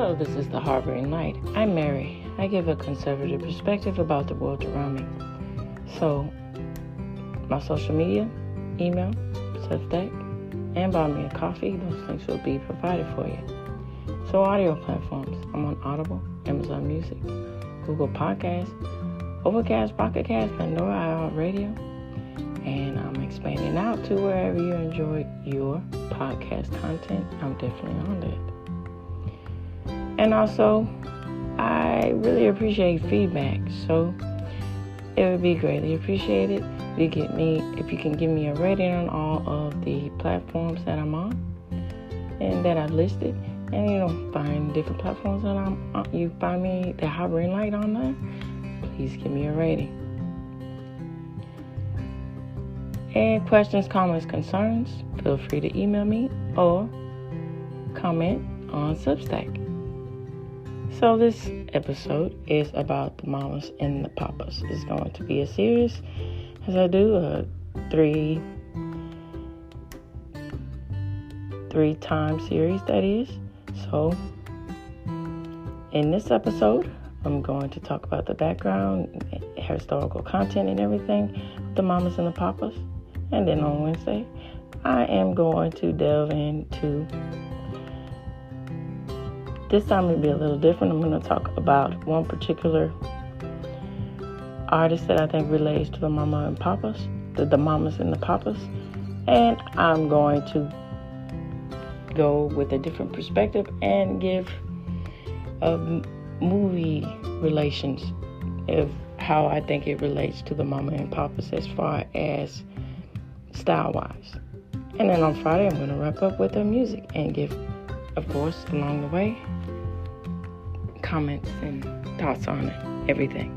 Hello, this is the Harboring Light. I'm Mary. I give a conservative perspective about the world around me. So, my social media, email, Substack, and buy me a coffee, those links will be provided for you. So, audio platforms. I'm on Audible, Amazon Music, Google Podcasts, Overcast, Pocket Cast, Pandora, iHeartRadio, and I'm expanding out to wherever you enjoy your podcast content. I'm definitely on that. And also, I really appreciate feedback, so it would be greatly appreciated if you can give me a rating on all of the platforms that I'm on and that I've listed. And find different platforms that you find me the Harboring Light on there. Please give me a rating. And questions, comments, concerns, feel free to email me or comment on Substack. So this episode is about the mamas and the papas. It's going to be a series as I do a three-time series, that is. So in this episode, I'm going to talk about the background, historical content and everything of the mamas and the papas. And then on Wednesday, I am going to delve into, this time it'll be a little different. I'm going to talk about one particular artist that I think relates to the mama and papas, the mamas and the papas. And I'm going to go with a different perspective and give movie relations of how I think it relates to the mama and papas as far as style-wise. And then on Friday, I'm going to wrap up with the music and give, of course, along the way, comments and thoughts on everything.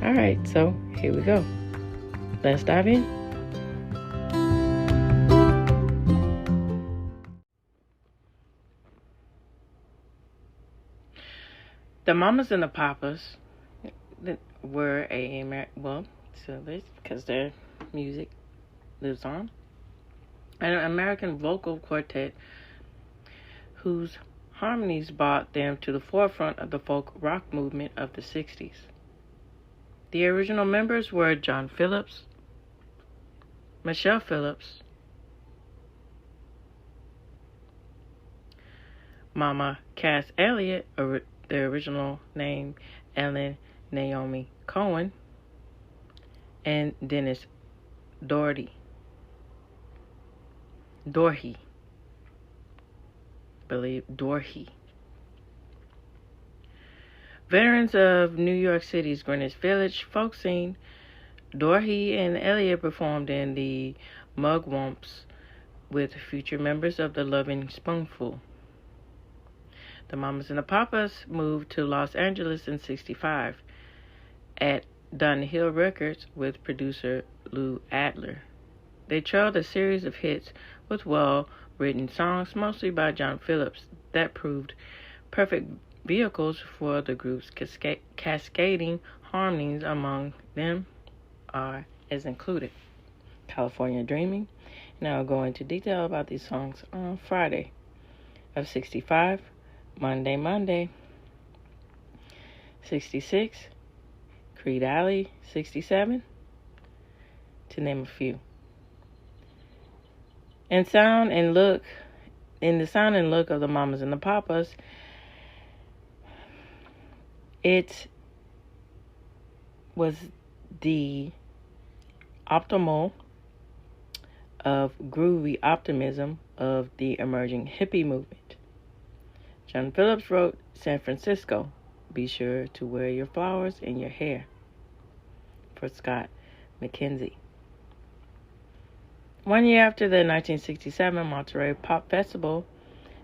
All right, so here we go. Let's dive in. The mamas and the papas were because their music lives on, an American vocal quartet whose harmonies brought them to the forefront of the folk rock movement of the 60s. The original members were John Phillips, Michelle Phillips, Mama Cass Elliot, their original name Ellen Naomi Cohen, and Dennis Dorhe. Veterans of New York City's Greenwich Village folk scene, Dorhe and Elliot performed in the Mugwumps with future members of the Loving Spoonful. The Mamas and the Papas moved to Los Angeles in '65 at Dunhill Records with producer Lou Adler. They trailed a series of hits with well-written songs, mostly by John Phillips, that proved perfect vehicles for the group's cascading harmonies. Among them are, as included, California Dreaming, and I'll go into detail about these songs on Friday of '65, Monday, 66, Creed Alley, 67, to name a few. In the sound and look of the Mamas and the Papas, it was the optimal of groovy optimism of the emerging hippie movement. John Phillips wrote San Francisco, be sure to wear your flowers in your hair, for Scott McKenzie. 1 year after the 1967 Monterey Pop Festival,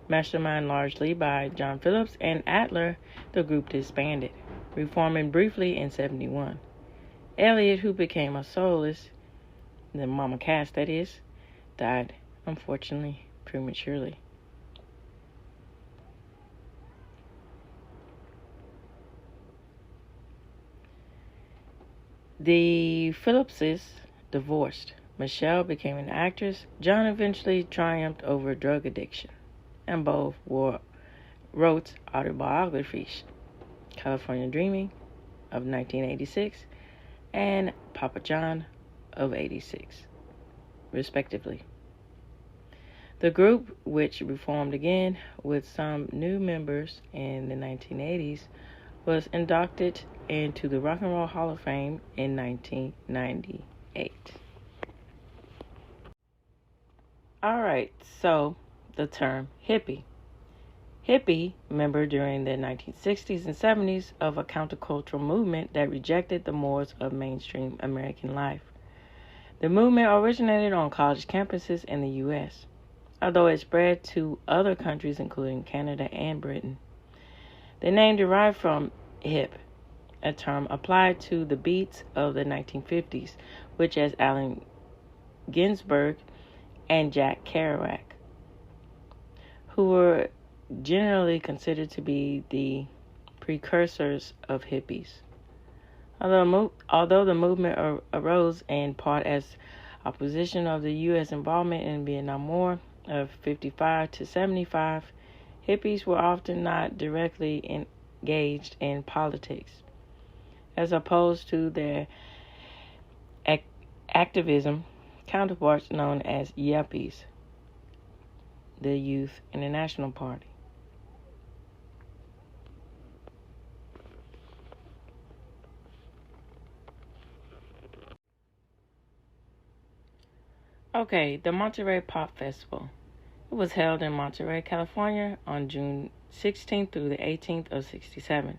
masterminded largely by John Phillips and Adler, the group disbanded, reforming briefly in '71. Elliot, who became a soloist, the Mama Cass that is, died, unfortunately, prematurely. The Phillipses divorced. Michelle became an actress. John eventually triumphed over drug addiction, and both wore wrote autobiographies, California Dreaming of 1986 and Papa John of 86, respectively. The group, which reformed again with some new members in the 1980s, was inducted into the Rock and Roll Hall of Fame in 1998. Alright, so the term hippie. Hippie, member during the 1960s and 70s of a countercultural movement that rejected the mores of mainstream American life. The movement originated on college campuses in the U.S., although it spread to other countries including Canada and Britain. The name derived from hip, a term applied to the beats of the 1950s, which as Allen Ginsberg and Jack Kerouac, who were generally considered to be the precursors of hippies. Although the movement arose in part as opposition of the U.S. involvement in the Vietnam War of 55 to 75, hippies were often not directly engaged in politics, as opposed to their activism counterparts known as yuppies, the Youth International Party. Okay, the Monterey Pop Festival. It was held in Monterey, California on June 16th through the 18th of 67.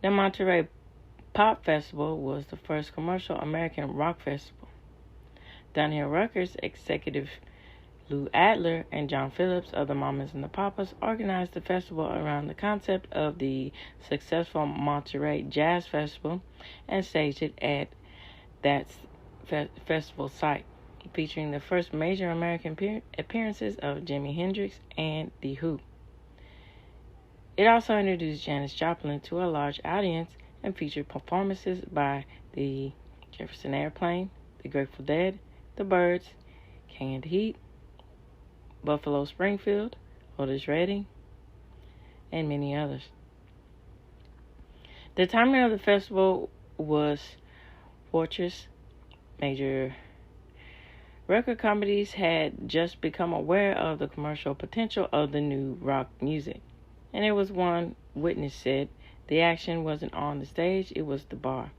The Monterey Pop Festival was the first commercial American rock festival. Dunhill Records executive Lou Adler and John Phillips of the Mamas and the Papas organized the festival around the concept of the successful Monterey Jazz Festival and staged it at that festival site, featuring the first major American appearances of Jimi Hendrix and The Who. It also introduced Janis Joplin to a large audience and featured performances by the Jefferson Airplane, the Grateful Dead, the Byrds, Canned Heat, Buffalo Springfield, Otis Redding, and many others. The timing of the festival was fortuitous. Major record companies had just become aware of the commercial potential of the new rock music, and it was one witness said, the action wasn't on the stage, it was the bar,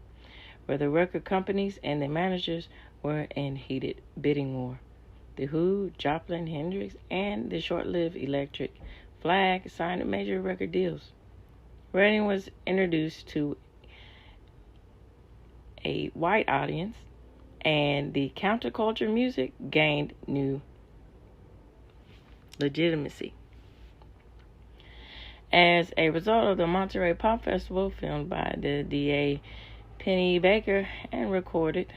where the record companies and their managers were in heated bidding war. The Who, Joplin, Hendrix, and the short-lived Electric Flag signed major record deals. Redding was introduced to a white audience, and the counterculture music gained new legitimacy. As a result of the Monterey Pop Festival, filmed by the DA Penny Baker and recorded,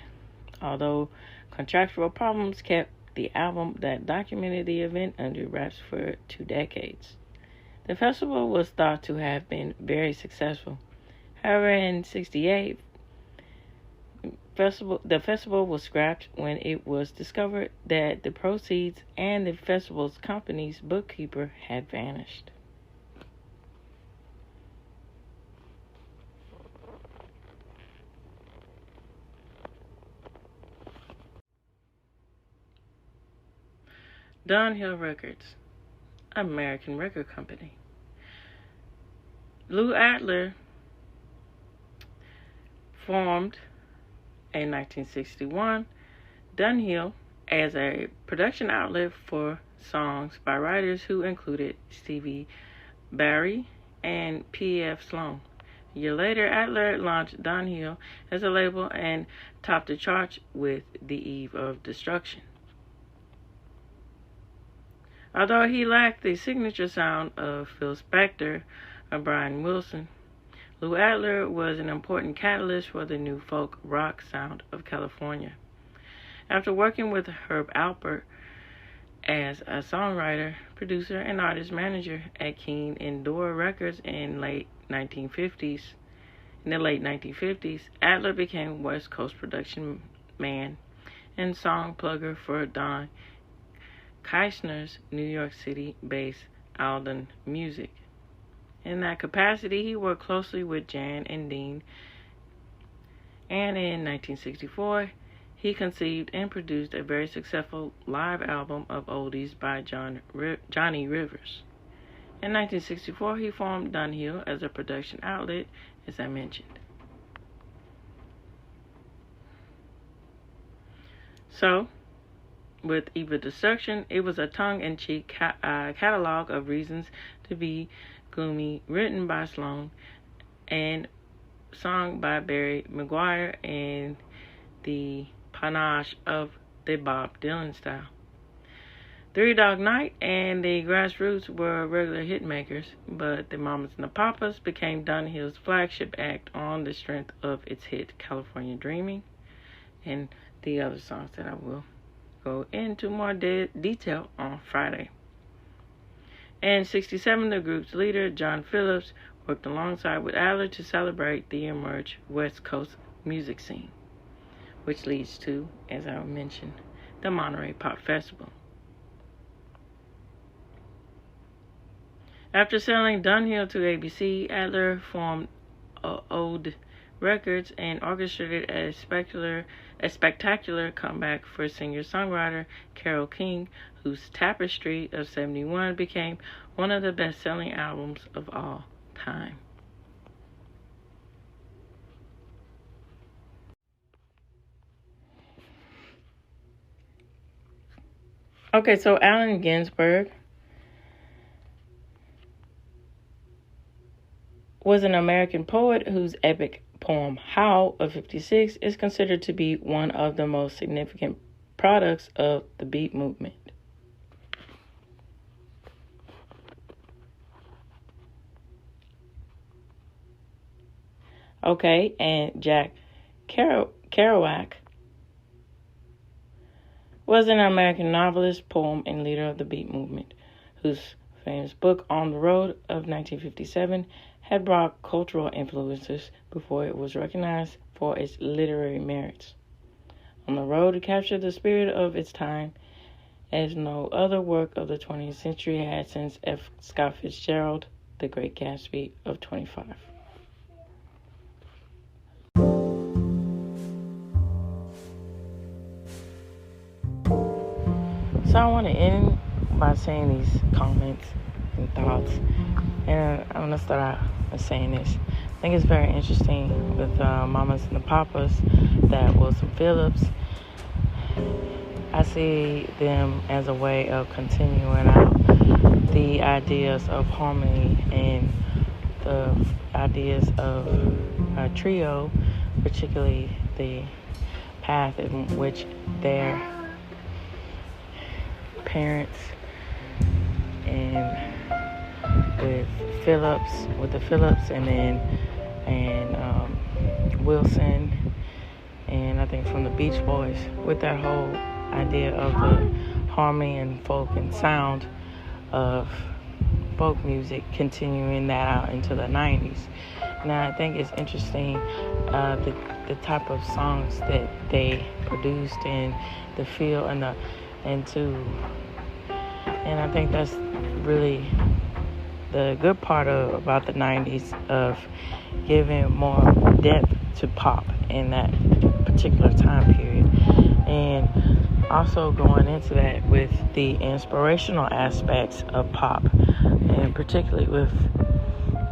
although contractual problems kept the album that documented the event under wraps for 2 decades. The festival was thought to have been very successful. However, in '68, the festival was scrapped when it was discovered that the proceeds and the festival's company's bookkeeper had vanished. Dunhill Records, American record company. Lou Adler formed in 1961 Dunhill as a production outlet for songs by writers who included Stevie Barry and P.F. Sloan. A year later, Adler launched Dunhill as a label and topped the charts with The Eve of Destruction. Although he lacked the signature sound of Phil Spector or Brian Wilson, Lou Adler was an important catalyst for the new folk rock sound of California. After working with Herb Alpert as a songwriter, producer, and artist manager at Keen Indoor Records in the late 1950s, Adler became West Coast production man and song plugger for Don Keisner's New York City-based Alden Music, In that capacity, he worked closely with Jan and Dean, and in 1964, he conceived and produced a very successful live album of oldies by Johnny Rivers. In 1964, he formed Dunhill as a production outlet, as I mentioned. So, with Evil Destruction, it was a tongue-in-cheek catalog of reasons to be gloomy, written by Sloan and sung by Barry McGuire in the panache of the Bob Dylan style. Three Dog Night and the Grassroots were regular hit makers, but the Mamas and the Papas became Dunhill's flagship act on the strength of its hit California Dreaming and the other songs that I will go into more detail on Friday. In 1967, the group's leader, John Phillips, worked alongside with Adler to celebrate the emerged West Coast music scene, which leads to, as I mentioned, the Monterey Pop Festival. After selling Dunhill to ABC, Adler formed Ode Records and orchestrated a spectacular comeback for singer-songwriter Carole King, whose Tapestry of 71 became one of the best-selling albums of all time. Okay, so Allen Ginsberg was an American poet whose epic poem Howl of 56 is considered to be one of the most significant products of the Beat movement. Okay, and Jack Kerouac was an American novelist, poet, and leader of the Beat movement, whose famous book On the Road of 1957 had brought cultural influences before it was recognized for its literary merits. On the Road captured the spirit of its time as no other work of the 20th century had since F. Scott Fitzgerald, The Great Gatsby of 25. So I want to end by saying these comments and thoughts, and I'm going to start out by saying this. I think it's very interesting with Mamas and the Papas that Wilson Phillips, I see them as a way of continuing out the ideas of harmony and the ideas of a trio, particularly the path in which their parents and with the Phillips and Wilson, and I think from the Beach Boys, with that whole idea of the harmony and folk and sound of folk music, continuing that out into the 90s. Now I think it's interesting the type of songs that they produced and the feel and I think that's really the good part about the 90s, of giving more depth to pop in that particular time period, and also going into that with the inspirational aspects of pop, and particularly with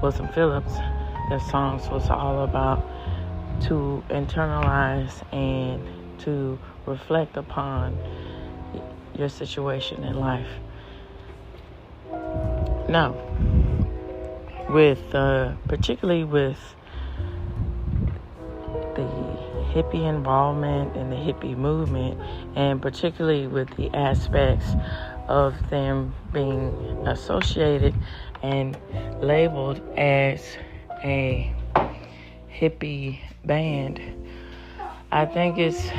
Wilson Phillips, their songs was all about to internalize and to reflect upon your situation in life. Now, particularly with the hippie involvement and the hippie movement, and particularly with the aspects of them being associated and labeled as a hippie band, I think it's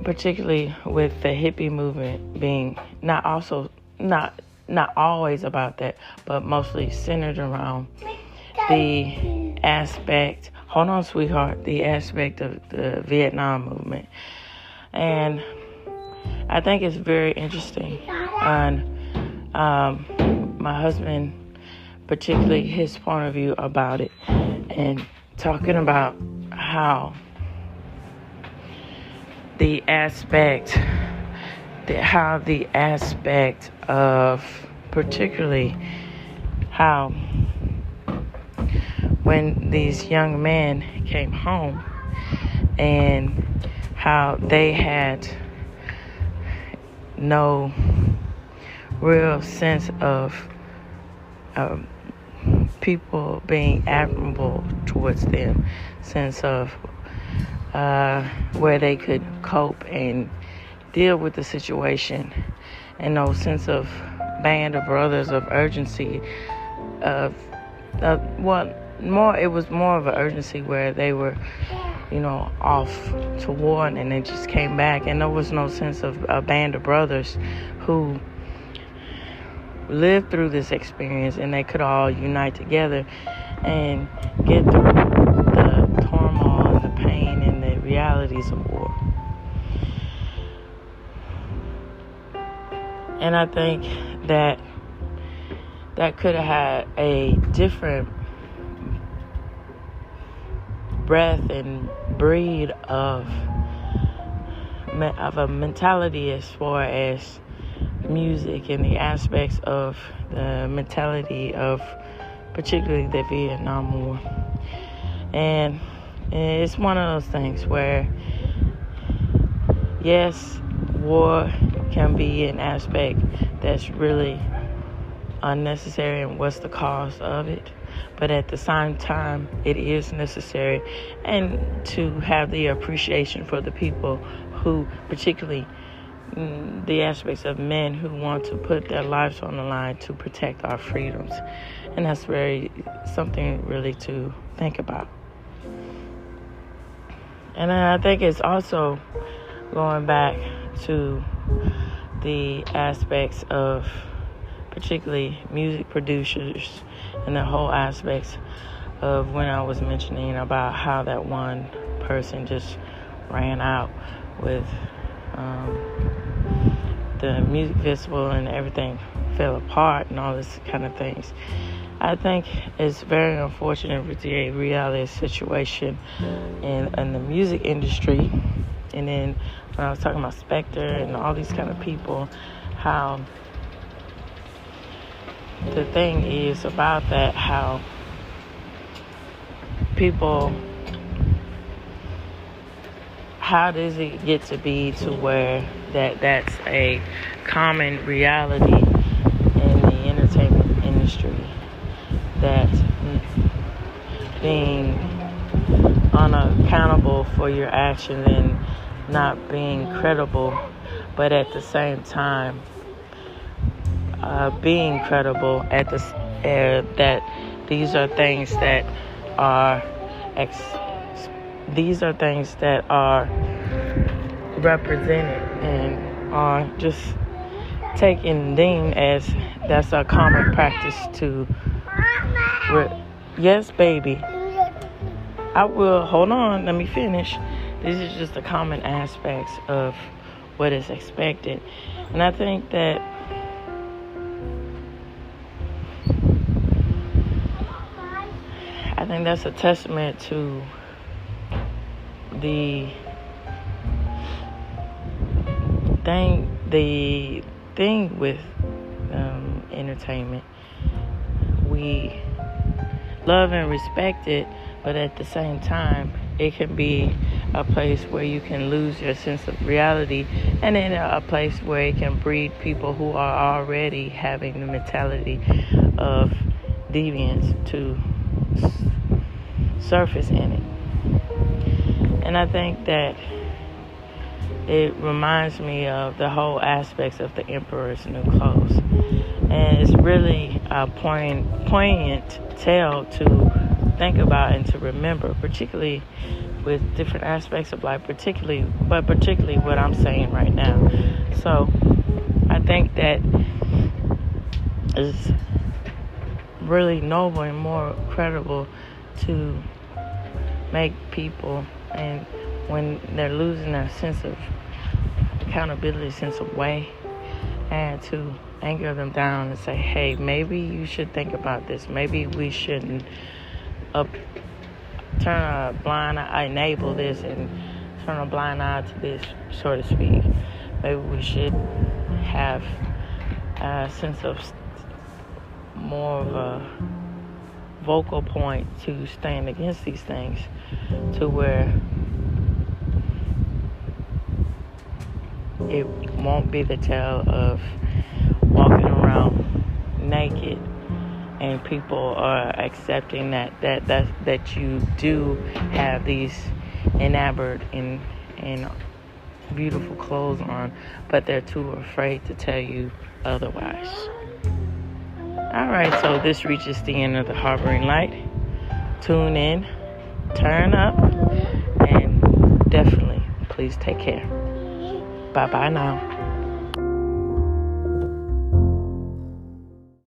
particularly with the hippie movement being not always about that, but mostly centered around the aspect, hold on sweetheart, the aspect of the Vietnam movement. And I think it's very interesting. And my husband, particularly his point of view about it, and talking about how the aspect of particularly how when these young men came home and how they had no real sense of people being admirable towards them, sense of where they could cope and deal with the situation, and no sense of band of brothers of urgency. It was more of an urgency where they were, off to war, and they just came back, and there was no sense of a band of brothers who lived through this experience, and they could all unite together and get through the turmoil and the pain and the realities of war. And I think that could have had a different breadth and breed of a mentality as far as music and the aspects of the mentality of particularly the Vietnam War. And it's one of those things where, yes, war can be an aspect that's really unnecessary, and what's the cause of it, but at the same time it is necessary, and to have the appreciation for the people who, particularly the aspects of men who want to put their lives on the line to protect our freedoms. And that's something really to think about. And I think it's also going back to the aspects of particularly music producers and the whole aspects of when I was mentioning about how that one person just ran out with the music festival and everything fell apart and all this kind of things. I think it's very unfortunate with the reality situation in the music industry. And then when I was talking about Spectre and all these kind of people, how the thing is about that, how people, how does it get to be to where that's a common reality in the entertainment industry, that being unaccountable for your actions and not being credible, but at the same time being credible at that these are things that are represented and are just taken deemed as that's a common practice to. Yes, baby. I will. Hold on. Let me finish. This is just the common aspects of what is expected. And I think that that's a testament to the thing with entertainment. We love and respect it, but at the same time, it can be a place where you can lose your sense of reality, and then a place where it can breed people who are already having the mentality of deviance to surface in it. And I think that it reminds me of the whole aspects of the Emperor's New Clothes. And it's really a poignant tale to think about and to remember, particularly with different aspects of life, particularly what I'm saying right now. So I think that it's really noble and more credible to make people, and when they're losing their sense of accountability, sense of way, and to anger them down and say, hey, maybe you should think about this. Maybe we shouldn't turn a blind eye, enable this and turn a blind eye to this, so to speak. Maybe we should have a sense of more of a vocal point to stand against these things, to where it won't be the tale of walking around naked and people are accepting that you do have these enamored and beautiful clothes on, but they're too afraid to tell you otherwise. Alright, so this reaches the end of the Harboring Light. Tune in, turn up, and definitely please take care. Bye-bye now.